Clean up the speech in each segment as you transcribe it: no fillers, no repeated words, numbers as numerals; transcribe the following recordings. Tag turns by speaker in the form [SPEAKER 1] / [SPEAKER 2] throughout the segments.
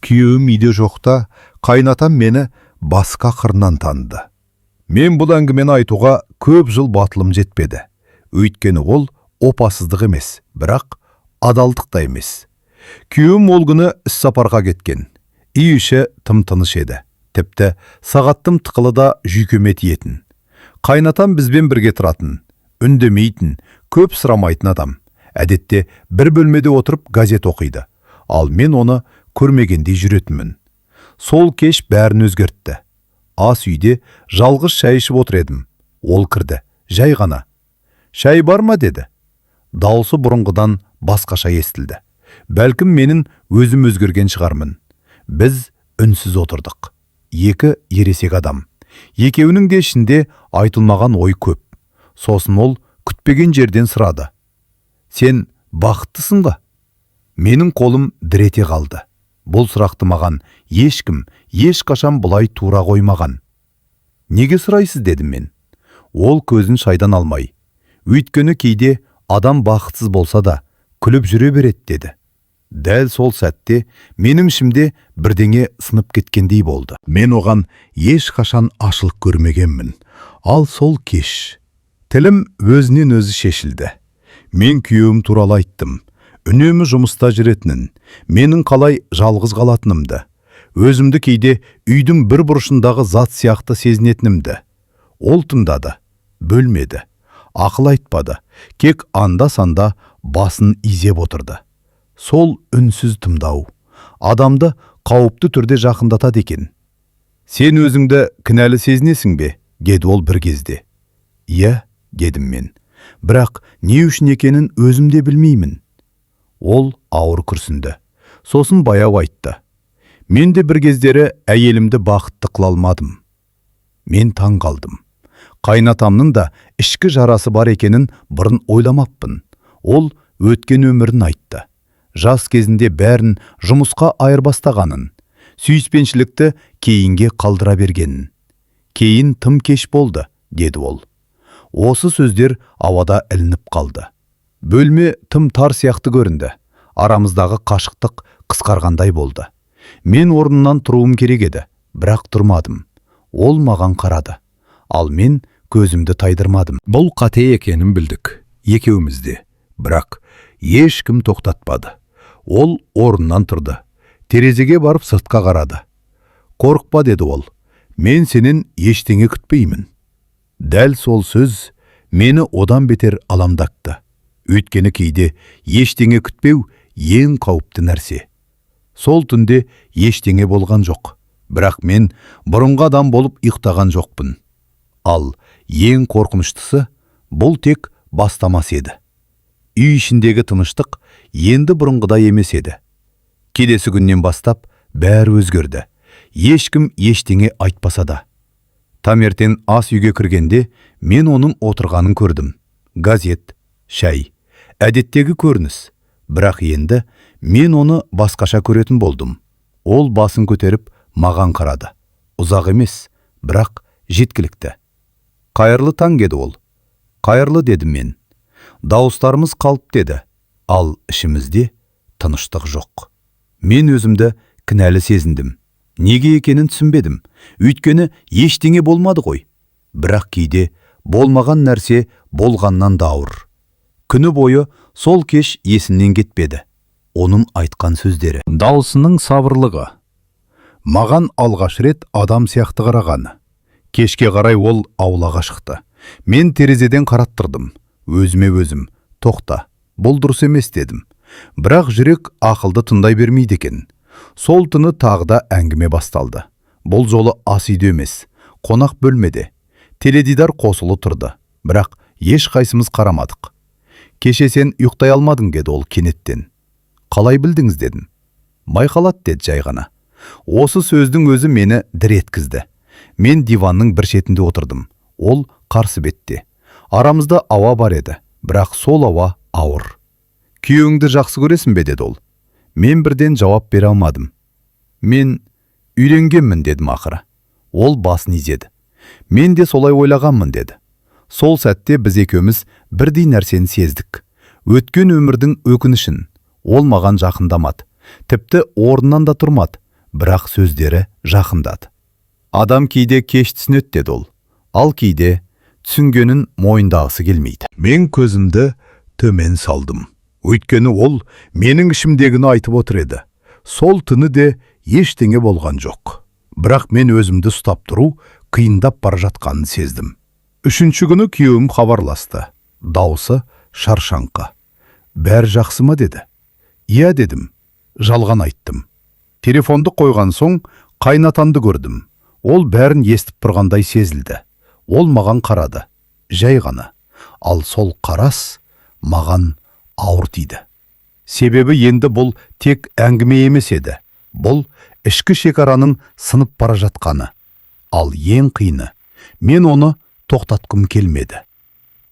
[SPEAKER 1] Күйеуім үйде жоқта, қайнатам мені басқа қырынан таныды. Мен бұл әңгімені айтуға көп жыл батылым жетпеді. Өйткені ол опасыздық емес, бірақ адалдық та емес. Күйеуім ол күні іссапарға кеткен. Үй іші тым-тыныш еді. Тіпті сағаттым тықылы да жүйкеме тиетін. Қайнатам бізбен бірге тұратын, үндемейтін, көп сұрамайтын адам. Әдетте бір бөлмеде отырып газет оқиды. Ал мен оны көрмегендей жүретінмін. Сол кеш бәрін өзгертті. Ас үйде жалғыз шай ішіп отыр едім. Ол кірді, жай ғана. «Шай бар ма?» деді. Дауысы бұрынғыдан басқаша естілді. Бәлкім менің өзім өзгерген шығармын. Біз үнсіз отырдық. Екі ересек адам. Екеуінің де ішінде айтылмаған ой көп. Сосын ол күтпеген жерден сұрады. «Сен бақыттысың ба?» Менің қолым дір ете қалды. Бұл сұрақты маған ешкім, ешқашан бұлай тура қоймаған. «Неге сұрайсыз?» дедім мен. Ол көзін шайдан алмай. «Өйткені кейде адам бақытсыз болса да күліп жүре береді» деді. Дәл сол сәтте менің ішімде бірдеңе сынып кеткендей болды. Мен оған ешқашан ашылық көрмегенмін. Ал сол кеш тілім өзінен өзі шешілді. Мен күйеуім туралы айттым. Үнемі жұмыста жүретінін, менің қалай жалғыз қалатынымды, өзімді кейде үйдің бір бұрышындағы зат сияқты сезінетінімді. Ол тыңдады, бөлмеді, ақыл айтпады, кек анда-санда басын изеп отырды. Сол үнсіз тыңдау адамды қауіпті түрде жақындатады екен. «Сен өзіңді кінәлі сезінесің бе?» деді ол бір кезде. «Иә», дедім мен, «бірақ не үшін екенін өзім де білмеймін». Ол ауыр күрсінді. Сосын баяу айтты. «Мен де бір кездері әйелімді бақытты қыла алмадым». Мен таң қалдым. Қайнатамның да ішкі жарасы бар екенін бұрын ойламаппын. Ол өткен өмірін айтты. Жас кезінде бәрін жұмысқа айырбастағанын, сүйіспеншілікті кейінге қалдыра бергенін. «Кейін тым кеш болды», деді ол. Осы сөздер ауада ілініп қалды. Бөлме тым тар сияқты көрінді. Арамыздағы қашықтық қысқарғандай болды. Мен орнымнан тұруым керек еді, бірақ тұрмадым. Ол маған қарады. Ал мен көзімді тайдырмадым. Бұл қате екенін білдік, екеумізде. Бірақ ешкім тоқтатпады. Ол орнынан тұрды. Терезеге барып сыртқа қарады. «Қорықпа», деді ол. «Мен сенен ештеңе күтпеймін». Дәл сол сөз мені одан бетер аламдатты. Өйткені кейде ештеңе күтпеу ең қауіпті нәрсе. Сол түнде ештеңе болған жоқ. Бірақ мен бұрынғы адам болып ұйықтаған жоқпын. Ал ең қорқыныштысы бұл тек бастамас еді. Үй ішіндегі тыныштық енді бұрынғыдай емес еді. Келесі күннен бастап бәрі өзгерді. Ешкім ештеңе айтпаса да. Таңертең ас үйге кіргенде мен оның отырғанын көрдім. Газет, шай, әдеттегі көрініс. Бірақ енді мен оны басқаша көретін болдым. Ол басын көтеріп маған қарады. Ұзақ емес, бірақ жеткілікті. «Қайырлы таң», деді ол. «Қайырлы», дедім мен. Дауыстарымыз қалып деді, ал ішімізде тыныштық жоқ. Мен өзімді кінәлі сезіндім. Неге екенін түсінбедім. Өйткені ештеңе болмады ғой. Бірақ кейде болмаған нәрсе болғаннан да ауыр. Күні бойы сол кеш есімнен кетпеді. Оның айтқан сөздері. Даусының сабырлығы. Маған алғаш рет адам сияқты қарағаны. Кешке қарай ол аулаға шықты. Мен терезеден қараттырдым. Өзіме өзім, «Тоқта, бұл дұрыс емес», дедім. Бірақ жүрек ақылды тыңдай бермейді екен. Сол түні тағы да әңгіме басталды. Бұл жолы ас үйде емес, қонақ бөлмеде. Теледидар қосылы тұрды. Бірақ еш қайсымыз қарамадық. «Кеше сен ұйықтай алмадың», деді ол кенеттен. «Қалай білдіңіз?» дедім. «Байқалады», деді жай ғана. Осы сөздің өзі мені дір еткізді. Мен диванның бір шетінде отырдым. Ол қарсы бетте. Арамызда ауа бар еді, бірақ сол ауа ауыр. «Күйеуіңді жақсы көресің бе?» деді ол. Мен бірден жауап бере алмадым. «Мен үйленгенмін», дедім ақыры. Ол басын изеді. «Мен де солай ойлағанмын», деді. Сол сәтте біз екеуміз бірдей нәрсені сездік. Өткен өмірдің өкінішін. Ол маған жақындамады. Тіпті орнынан да тұрмады. бірақ сөздері жақындады. Адам кейде кеш түсінеді деді ол. Ал кейде түсінгенін мойындағысы келмейді. Мен көзімді төмен салдым. Өйткені ол менің ішімдегіні айтып отыр еді. Сол түні де ештеңе болған жоқ. Бірақ мен өзімді ұстап тұру қиындап бара жатқанын сездім. Үшінші күні күйеуім хабарласты. Даусы шаршаңқы. Бәрі жақсы ма деді. Иә дедім. Жалған айттым. Телефонды қойған соң қайнатамды көрдім. Ол бәрін естіп тұрғандай сезілді. Ол маған қарады. Жай ғана. Ал сол қарас маған ауыр тиді. Себебі енді бұл тек әңгіме емес еді. Бұл ішкі шекараның сынып бара жатқаны. Ал ең қиыны, мен оны тоқтатқым келмеді.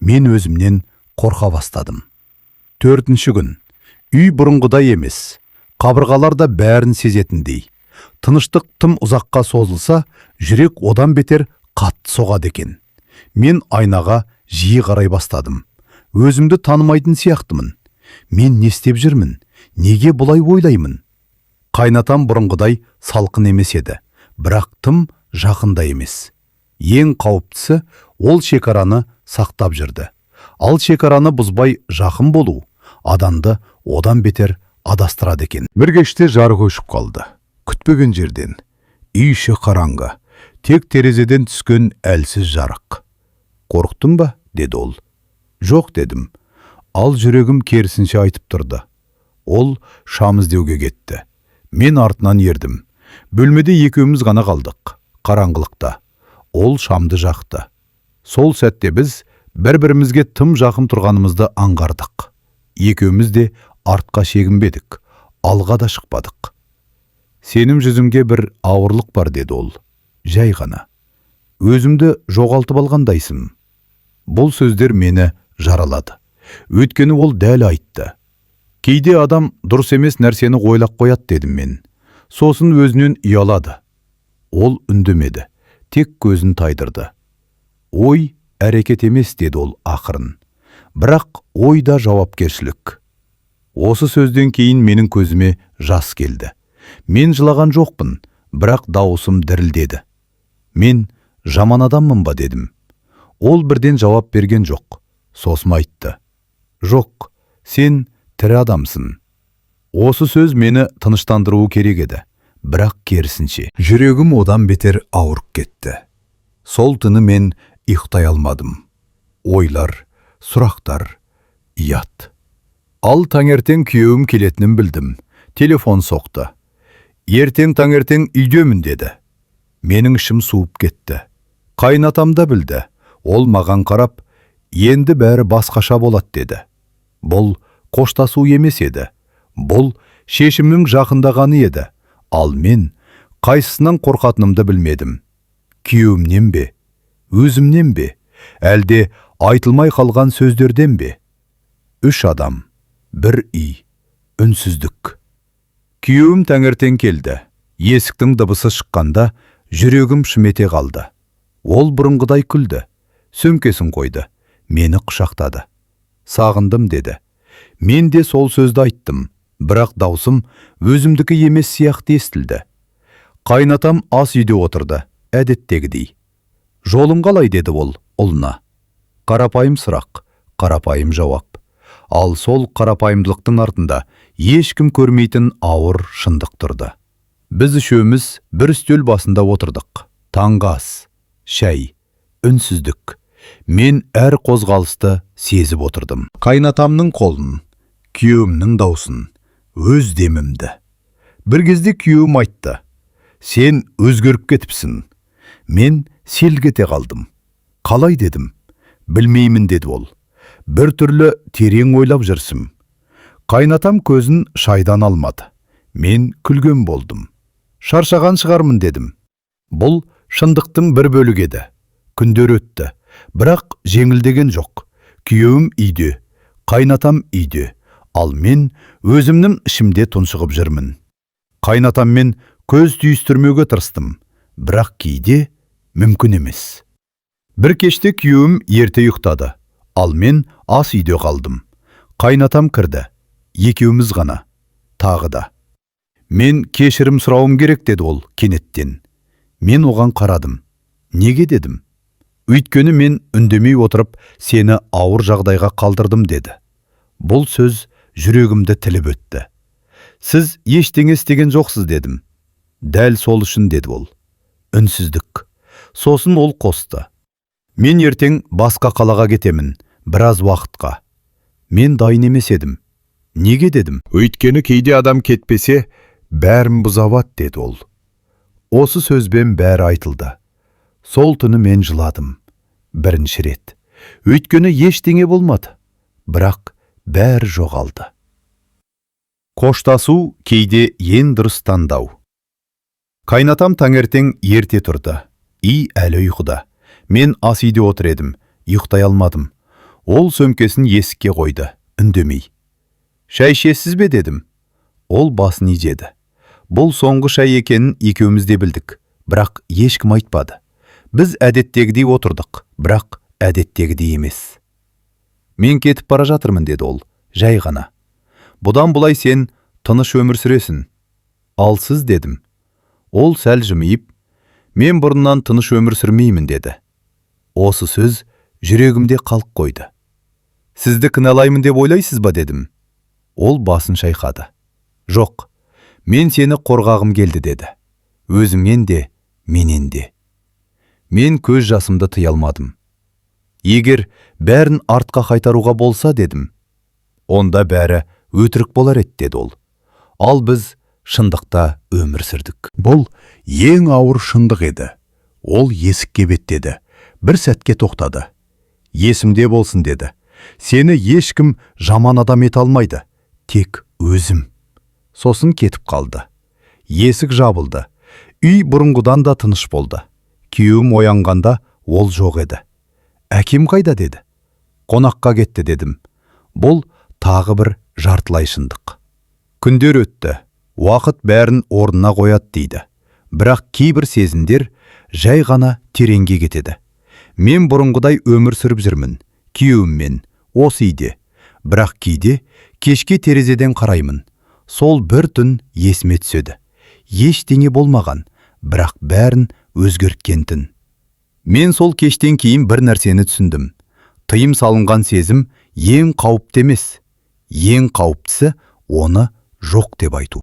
[SPEAKER 1] Мен өзімнен қорқа бастадым. Төртінші күн. Үй бұрынғыдай емес. Қабырғаларда бәрін сезетіндей. Тыныштық тым ұзаққа созылса, жүрек одан бетер қатты соғады екен. Мен айнаға жиі қарай бастадым. Өзімді танымайтын сияқтымын. Мен не істеп жүрмін? Неге бұлай ойлаймын? Қайнатам бұрынғыдай салқын емес еді, бірақ тым жақында емес. Ең қауіптісі ол шекараны сақтап жүрді. Ал шекараны бұзбай жақын болу адамды одан бетер адастырады екен. Бір кеште жарық өшіп қалды. Күтпеген жерден. Үй іші қараңғы. Тек терезеден түскен әлсіз жарық. Қорықтың ба? Деді ол. Жоқ дедім. Ал жүрегім керісінше айтып тұрды. Ол шам іздеуге кетті. Мен артынан ердім. Бөлмеде екеуміз ғана қалдық. Қараңғылықта. Ол шамды жақты. Сол сәтте біз бір-бірімізге тым жақын тұрғанымызды аңғардық. Екеуміз де артқа шегінбедік. Алға да шықпадық. Сенім жүзімге бір ауырлық бар деді ол. Жай ғана. Өзімді жоғалтып алғандайсың. Бұл сөздер мені жаралады. Өйткені ол дәл айтты. Кейде адам дұрыс емес нәрсені ойлап қояды дедім мен. Сосын өзінен ұялады. Ол үндемеді. Тек көзін тайдырды. Ой әрекет емес деді ол ақырын. Бірақ ойда жауапкершілік. Осы сөзден кейін менің көзіме жас келді. Мен жылаған жоқпын, бірақ дауысым дірілдеді. Мен жаман адаммын ба дедім. Ол бірден жауап берген жоқ. Сосын айтты. Жоқ, сен тірі адамсың. Осы сөз мені тыныштандыруы керек еді. Бірақ керісінше. Жүрегім одан бетер ауырып кетті. Сол түні мен ұйықтай алмадым. Ойлар, сұрақтар, ұят. Ал таңертең күйеуім келетінін білдім. Телефон соқты. Ертең таңертең үйдемін деді. Менің ішім суып кетті. Қайнатам да білді. Ол маған қарап, енді бәрі басқаша болады деді. Бұл қоштасу емес еді. Бұл шешімнің жақындағаны еді. Ал мен қайсысынан қорқатынымды білмедім. Күйеуімнен бе? Өзімнен бе? Әлде айтылмай қалған сөздерден бе? Үш адам, бір үй, үнсіздік. Күйеуім таңертең келді. Есіктің дыбысы шыққанда жүрегім шымете қалды. Ол бұрынғыдай күлді. Сөмкесін қойды. Мені құшақтады. Сағындым деді. Мен де сол сөзді айттым. Бірақ даусым өзімдікі емес сияқты естілді. Қайнатам ас үйде отырды, әдеттегідей. Жолың қалай деді ол ұлына. Қарапайым сұрақ, қарапайым жауап. Ал сол қарапайымдылықтың артында ешкім көрмейтін ауыр шындық тұрды. Біз үшеуміз бір үстел басында отырдық. Таңғы ас, шәй, үнсіздік. Мен әр қозғалысты сезіп отырдым. Қайнатамның қолын, күйеуімнің даусын, өз демімді. Бір кезде күйеуім айтты. Сен өзгеріп кетіпсің. Мен селк ете қалдым. Қалай дедім? Білмеймін деді ол. Бір түрлі терең ойлап жүрсім. Қайнатам көзін шайдан алмады. Мен күлген болдым. Шаршаған шығармын дедім. Бұл шындықтың бір бөлігі еді. Күндер өтті. Бірақ жеңілдеген жоқ. Күйеуім үйде, қайнатам үйде. Ал мен өзімнің ішімде тұншығып жүрмін. Қайнатаммен көз түйістірмеуге тырыстым. Бірақ кейде мүмкін емес. Бір кеште күйеуім ерте ұйықтады. Ал мен ас үйде қалдым. Қайнатам кірді. Екеуміз ғана. Тағы да. Мен кешірім сұрауым керек деді ол кенеттен. Мен оған қарадым. Неге дедім? Өйткені мен үндемей отырып, сені ауыр жағдайға қалдырдым деді. Бұл сөз жүрегімді тіліп өтті. Сіз ештеңе істеген жоқсыз дедім. Дәл сол үшін деді ол. Үнсіздік. Сосын ол қосты. Мен ертең басқа қалаға кетемін, біраз уақытқа. Мен дайын емес едім. Неге дедім? Өйткені кейде адам кетпесе, бәрін бұзават деді ол. Осы сөзбен бәрі айтылды. Сол түні мен жыладым. Бірінші рет. Өйткені ештеңе болмады. Бірақ бәрі жоғалды. Қоштасу кейде ең дұрыс таңдау. Қайнатам таңертең ерте тұрды. Үй әлі ұйқыда. Мен ас үйде отыр едім. Ұйықтай алмадым. Ол сөмкесін есікке қойды, үндемей. Шай ішесіз бе дедім. Ол басын изеді. Бұл соңғы шай екенін екеуміз де білдік. Бірақ ешкім айтпады. Біз әдеттегідей отырдық, бірақ әдеттегідей емес. Мен кетіп бара жатырмын деді ол, жай ғана. Бұдан бұлай сен тыныш өмір сүресің. Ал сіз дедім. Ол сәл жымиып, мен бұрыннан тыныш өмір сүрмеймін деді. Осы сөз жүрегімде қалып қойды. Сізді кінәлаймын деп ойлайсыз ба дедім. Ол басын шайқады. Жоқ, мен сені қорғағым келді деді. Өзімнен де, менен де. Мен көз жасымды тыя алмадым. Егер бәрін артқа қайтаруға болса дедім. Онда бәрі өтірік болар еді деді ол. Ал біз шындықта өмір сүрдік. Бұл ең ауыр шындық еді. Ол есікке беттеді. Бір сәтке тоқтады. Есімде болсын деді. Сені ешкім жаман адам ете алмайды. Тек өзім. Сосын кетіп қалды. Есік жабылды. Үй бұрынғыдан да тыныш болды. Күйеуім оянғанда ол жоқ еді. Әкем қайда деді. Қонаққа кетті дедім. Бұл тағы бір жартылай шындық. Күндер өтті. Уақыт бәрін орнына қояды дейді. Бірақ кейбір сезімдер жай ғана тереңге кетеді. Мен бұрынғыдай өмір сүріп жүрмін. Күйеуіммен, осы үйде. Бірақ кейде кешке терезеден қараймын. Сол бір түн есіме түседі. Ештеңе болмаған, бірақ бәрін өзгерткен түн. Мен сол кештен кейін бір нәрсені түсіндім. Тыйым салынған сезім ең қауіпті емес. Ең қауіптісі оны жоқ деп айту.